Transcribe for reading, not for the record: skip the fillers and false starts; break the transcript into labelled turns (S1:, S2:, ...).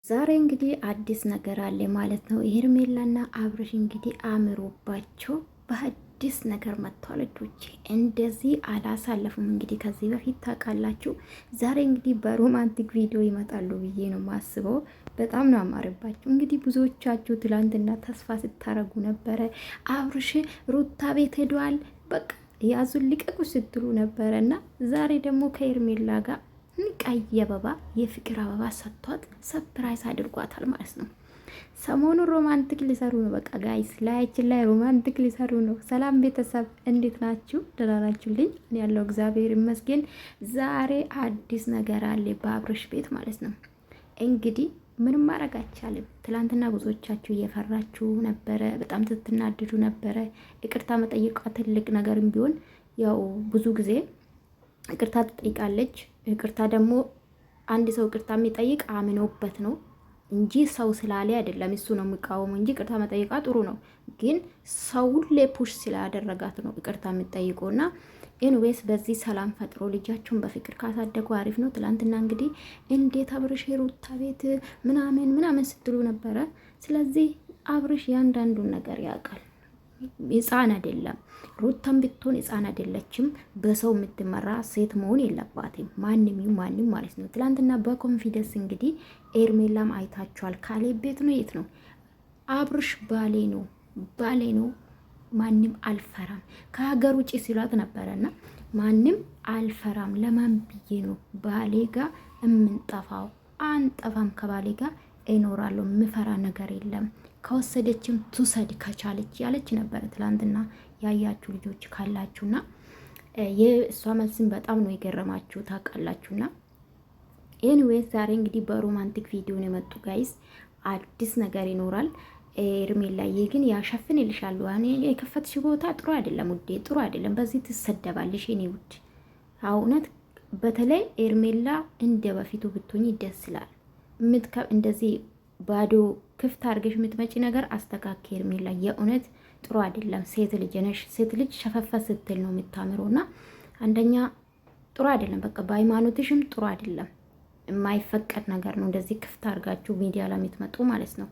S1: ዛሬ እንግዲህ አዲስ ነገር አለ ማለት ነው። ሄርሜላና አብርሽ እንግዲህ አምሮባቸው በአዲስ ነገር መጥተዋል። ልጆቼ እንደዚህ አላሳለፉም። እንግዲህ ከዚህ በፊት ታውቃላችሁ። ዛሬ እንግዲህ በሮማንቲክ ቪዲዮ ይመጣሉ ብዬ ነው ማስበው። በጣም ነው አማረባቸው። እንግዲህ ብዙዎቻችሁ ትላንትና ተስፋ ስታረጉ ነበረ። አብርሽ ሩታ ቤት ሄዷል፣ በቃ ያዙን ልቀቁ ስትሉ ነበረ እና ዛሬ ደግሞ ከሄርሜላ ጋር ቀይ አበባ የፍቅር አበባ ሰጥቷት ሰፕራይዝ አድርጓታል ማለት ነው። ሰሞኑን ሮማንቲክ ሊሰሩ ነው። በቃ ጋይስ ላያችን ላይ ሮማንቲክ ሊሰሩ ነው። ሰላም ቤተሰብ እንዴት ናችሁ? ደህና ናችሁልኝ? እኔ ያለው እግዚአብሔር ይመስገን። ዛሬ አዲስ ነገር አለ በአብርሽ ቤት ማለት ነው። እንግዲህ ምንም ማድረግ አይቻልም። ትላንትና ብዙዎቻችሁ እየፈራችሁ ነበረ፣ በጣም ስትናድዱ ነበረ። ይቅርታ መጠየቋ ትልቅ ነገርም ቢሆን ያው ብዙ ጊዜ ይቅርታ ትጠይቃለች። ይቅርታ ደግሞ አንድ ሰው ይቅርታ የሚጠይቅ አምኖበት ነው እንጂ ሰው ስላለ አይደለም። እሱ ነው የሚቃወመው እንጂ ይቅርታ መጠየቃ ጥሩ ነው። ግን ሰው ሁሌ ፑሽ ስላደረጋት ነው ይቅርታ የሚጠይቁና ኤንዌስ በዚህ ሰላም ፈጥሮ ልጃቸውን በፍቅር ካሳደጉ አሪፍ ነው። ትላንትና እንግዲህ እንዴት አብርሽ ሩታ ቤት ምናምን ስትሉ ነበረ። ስለዚህ አብርሽ ያንዳንዱን ነገር ያውቃል። ህፃን አይደለም። ሩታም ብትሆን ህፃን አይደለችም። በሰው የምትመራ ሴት መሆን የለባትም። ማንም ማለት ነው። ትላንትና በኮንፊደንስ እንግዲህ ኤርሜላም አይታችኋል። ካሌብ ቤት ነው የት ነው አብርሽ ባሌ ነው ማንም አልፈራም ከሀገር ውጭ ሲሏት ነበረና ማንም አልፈራም ለማን ብዬ ነው ባሌ ጋር የምንጠፋው? አንጠፋም፣ ከባሌ ጋር እኖራለሁ፣ ምፈራ ነገር የለም፣ ከወሰደችም ትውሰድ ከቻለች ያለች ነበረ። ትላንትና ያያችሁ ልጆች ካላችሁና የእሷ መልስን በጣም ነው የገረማችሁ ታውቃላችሁና። ኤኒዌይስ ዛሬ እንግዲህ በሮማንቲክ ቪዲዮ ነው የመጡ ጋይስ። አዲስ ነገር ይኖራል። ኤርሜላዬ ግን ያሸፍንልሻል። እኔ የከፈትሽ ቦታ ጥሩ አይደለም ውዴ፣ ጥሩ አይደለም። በዚህ ትሰደባለሽ የኔ ውድ። እውነት በተለይ ኤርሜላ እንደ በፊቱ ብትሆኝ ደስ ይላል። እንደዚህ ባዶ ክፍት አድርገሽ የምትመጪ ነገር አስተካከል ኤርሜላ። የእውነት ጥሩ አይደለም። ሴት ልጅ ነሽ። ሴት ልጅ ሸፈፈ ስትል ነው የምታምረውና አንደኛ ጥሩ አይደለም። በቃ በሃይማኖትሽም ጥሩ አይደለም። የማይፈቀድ ነገር ነው እንደዚህ ክፍት አድርጋችሁ ሚዲያ ላይ የምትመጡ ማለት ነው።